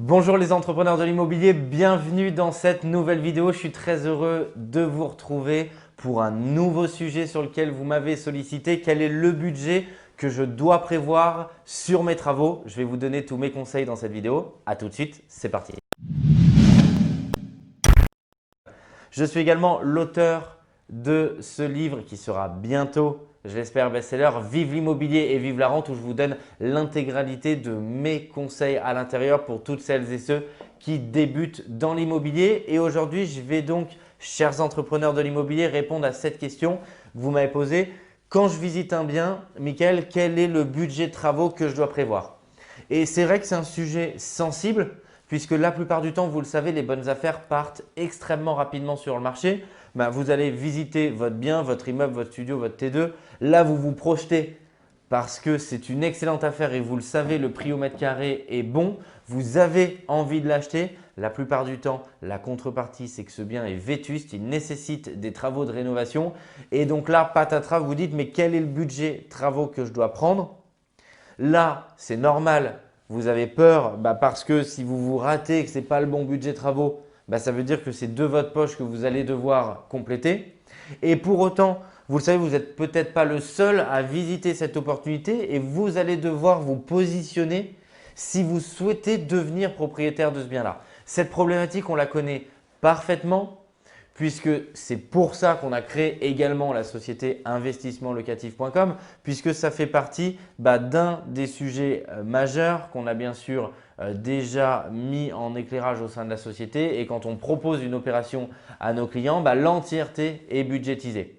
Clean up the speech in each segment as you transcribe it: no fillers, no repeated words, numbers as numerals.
Bonjour les entrepreneurs de l'immobilier, bienvenue dans cette nouvelle vidéo. Je suis très heureux de vous retrouver pour un nouveau sujet sur lequel vous m'avez sollicité. Quel est le budget que je dois prévoir sur mes travaux? Je vais vous donner tous mes conseils dans cette vidéo. À tout de suite, c'est parti. Je suis également l'auteur de ce livre qui sera bientôt, je l'espère, best-seller, Vive l'immobilier et vive la rente, où je vous donne l'intégralité de mes conseils à l'intérieur pour toutes celles et ceux qui débutent dans l'immobilier. Et aujourd'hui, je vais donc, chers entrepreneurs de l'immobilier, répondre à cette question que vous m'avez posée. Quand je visite un bien, Mickaël, quel est le budget de travaux que je dois prévoir? Et c'est vrai que c'est un sujet sensible puisque la plupart du temps, vous le savez, les bonnes affaires partent extrêmement rapidement sur le marché. Vous allez visiter votre bien, votre immeuble, votre studio, votre T2. Là, vous vous projetez parce que c'est une excellente affaire et vous le savez, le prix au mètre carré est bon. Vous avez envie de l'acheter. La plupart du temps, la contrepartie, c'est que ce bien est vétuste, il nécessite des travaux de rénovation. Et donc là, patatras, vous dites, mais quel est le budget travaux que je dois prendre? Là, c'est normal, vous avez peur parce que si vous vous ratez et que ce n'est pas le bon budget travaux, ça veut dire que c'est de votre poche que vous allez devoir compléter. Et pour autant, vous le savez, vous n'êtes peut-être pas le seul à visiter cette opportunité et vous allez devoir vous positionner si vous souhaitez devenir propriétaire de ce bien-là. Cette problématique, on la connaît parfaitement puisque c'est pour ça qu'on a créé également la société investissementlocatif.com, puisque ça fait partie d'un des sujets majeurs qu'on a bien sûr déjà mis en éclairage au sein de la société. Et quand on propose une opération à nos clients, l'entièreté est budgétisée.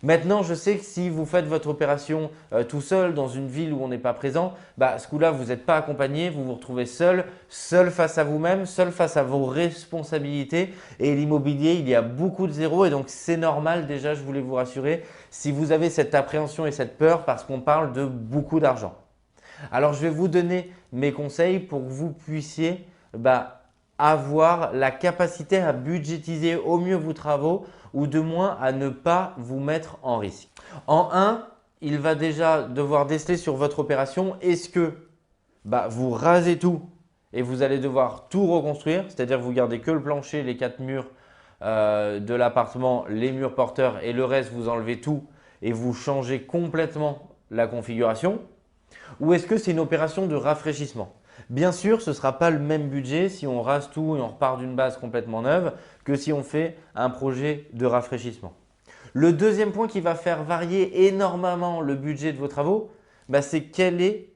Maintenant, je sais que si vous faites votre opération tout seul dans une ville où on n'est pas présent, ce coup-là, vous n'êtes pas accompagné, vous vous retrouvez seul, seul face à vous-même, seul face à vos responsabilités. Et l'immobilier, il y a beaucoup de zéros et donc c'est normal déjà, je voulais vous rassurer, si vous avez cette appréhension et cette peur parce qu'on parle de beaucoup d'argent. Alors, je vais vous donner mes conseils pour que vous puissiez avoir la capacité à budgétiser au mieux vos travaux ou de moins à ne pas vous mettre en risque. En un, il va déjà devoir déceler sur votre opération, est-ce que vous rasez tout et vous allez devoir tout reconstruire, c'est-à-dire vous gardez que le plancher, les 4 murs de l'appartement, les murs porteurs et le reste, vous enlevez tout et vous changez complètement la configuration, ou est-ce que c'est une opération de rafraîchissement? Bien sûr, ce ne sera pas le même budget si on rase tout et on repart d'une base complètement neuve que si on fait un projet de rafraîchissement. Le deuxième point qui va faire varier énormément le budget de vos travaux, c'est quels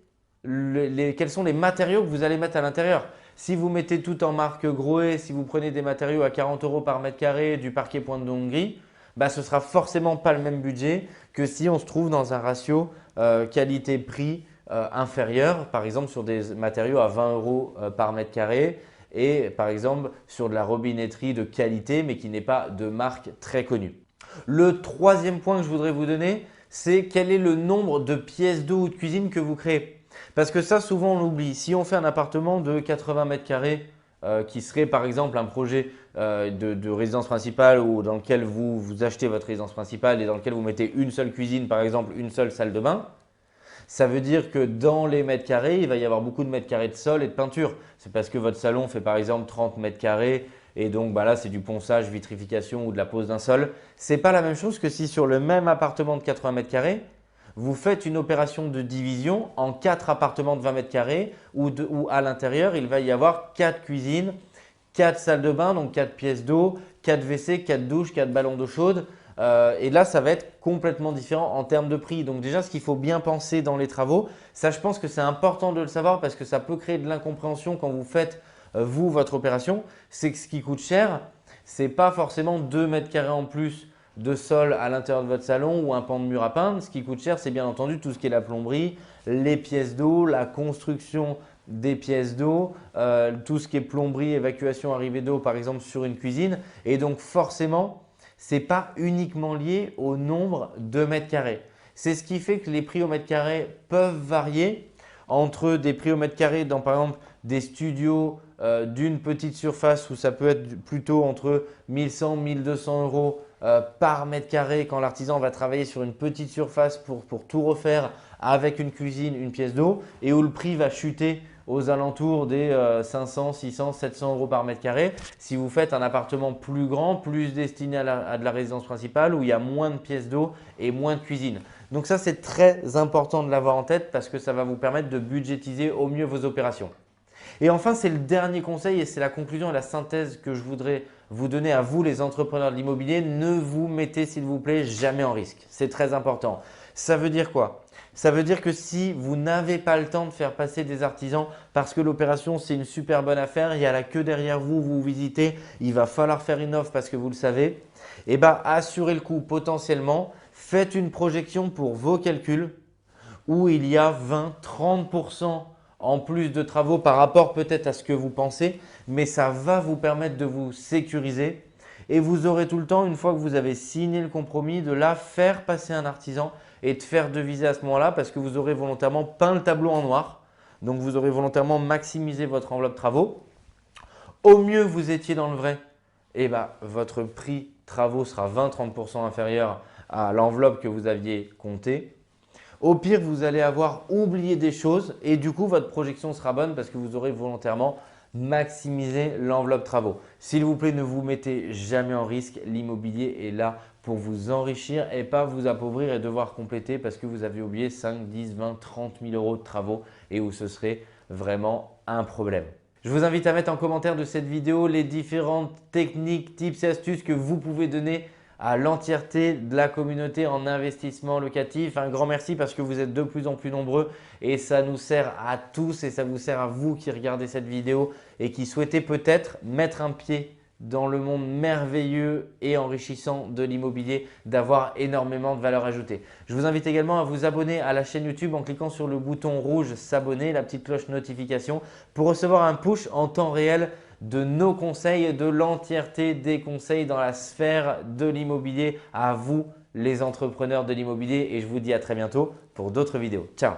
sont les matériaux que vous allez mettre à l'intérieur. Si vous mettez tout en marque Grohe, si vous prenez des matériaux à 40 € par mètre carré, du parquet pointe de Hongrie, ce ne sera forcément pas le même budget que si on se trouve dans un ratio qualité-prix inférieur, par exemple sur des matériaux à 20 € par mètre carré et par exemple sur de la robinetterie de qualité mais qui n'est pas de marque très connue. Le troisième point que je voudrais vous donner, c'est quel est le nombre de pièces d'eau ou de cuisine que vous créez. Parce que ça, souvent, on l'oublie. Si on fait un appartement de 80 mètres carrés qui serait par exemple un projet de résidence principale ou dans lequel vous achetez votre résidence principale et dans lequel vous mettez une seule cuisine, par exemple une seule salle de bain, ça veut dire que dans les mètres carrés, il va y avoir beaucoup de mètres carrés de sol et de peinture. C'est parce que votre salon fait par exemple 30 mètres carrés et donc là, c'est du ponçage, vitrification ou de la pose d'un sol. Ce n'est pas la même chose que si sur le même appartement de 80 mètres carrés, vous faites une opération de division en 4 appartements de 20 mètres carrés où à l'intérieur, il va y avoir 4 cuisines, 4 salles de bain, donc 4 pièces d'eau, 4 WC, 4 douches, 4 ballons d'eau chaude. Et là, ça va être complètement différent en termes de prix. Donc déjà, ce qu'il faut bien penser dans les travaux, ça je pense que c'est important de le savoir parce que ça peut créer de l'incompréhension quand vous faites vous votre opération. C'est que ce qui coûte cher, ce n'est pas forcément 2 mètres carrés en plus de sol à l'intérieur de votre salon ou un pan de mur à peindre. Ce qui coûte cher, c'est bien entendu tout ce qui est la plomberie, les pièces d'eau, la construction des pièces d'eau, tout ce qui est plomberie, évacuation, arrivée d'eau par exemple sur une cuisine. Et donc forcément, ce n'est pas uniquement lié au nombre de mètres carrés. C'est ce qui fait que les prix au mètre carré peuvent varier entre des prix au mètre carré dans par exemple des studios d'une petite surface où ça peut être plutôt entre 1100 1200 € par mètre carré quand l'artisan va travailler sur une petite surface pour tout refaire avec une cuisine, une pièce d'eau et où le prix va chuter aux alentours des 500, 600, 700 euros par mètre carré. Si vous faites un appartement plus grand, plus destiné à de la résidence principale où il y a moins de pièces d'eau et moins de cuisine. Donc ça, c'est très important de l'avoir en tête parce que ça va vous permettre de budgétiser au mieux vos opérations. Et enfin, c'est le dernier conseil et c'est la conclusion et la synthèse que je voudrais vous donner à vous, les entrepreneurs de l'immobilier. Ne vous mettez, s'il vous plaît, jamais en risque. C'est très important. Ça veut dire quoi? Ça veut dire que si vous n'avez pas le temps de faire passer des artisans parce que l'opération, c'est une super bonne affaire, il y a la queue derrière vous, vous visitez, il va falloir faire une offre parce que vous le savez, eh bien, assurez le coup potentiellement. Faites une projection pour vos calculs où il y a 20-30% en plus de travaux par rapport peut-être à ce que vous pensez, mais ça va vous permettre de vous sécuriser et vous aurez tout le temps, une fois que vous avez signé le compromis, de là faire passer un artisan et de faire deviser à ce moment-là parce que vous aurez volontairement peint le tableau en noir. Donc, vous aurez volontairement maximisé votre enveloppe travaux. Au mieux, vous étiez dans le vrai, et votre prix travaux sera 20-30% inférieur à l'enveloppe que vous aviez comptée. Au pire, vous allez avoir oublié des choses et du coup, votre projection sera bonne parce que vous aurez volontairement maximisé l'enveloppe travaux. S'il vous plaît, ne vous mettez jamais en risque. L'immobilier est là pour vous enrichir et pas vous appauvrir et devoir compléter parce que vous avez oublié 5, 10, 20, 30 000 euros de travaux et où ce serait vraiment un problème. Je vous invite à mettre en commentaire de cette vidéo les différentes techniques, tips et astuces que vous pouvez donner à l'entièreté de la communauté en investissement locatif. Un grand merci parce que vous êtes de plus en plus nombreux et ça nous sert à tous et ça vous sert à vous qui regardez cette vidéo et qui souhaitez peut-être mettre un pied dans le monde merveilleux et enrichissant de l'immobilier, d'avoir énormément de valeur ajoutée. Je vous invite également à vous abonner à la chaîne YouTube en cliquant sur le bouton rouge s'abonner, la petite cloche notification pour recevoir un push en temps réel de nos conseils, de l'entièreté des conseils dans la sphère de l'immobilier à vous les entrepreneurs de l'immobilier et je vous dis à très bientôt pour d'autres vidéos. Ciao!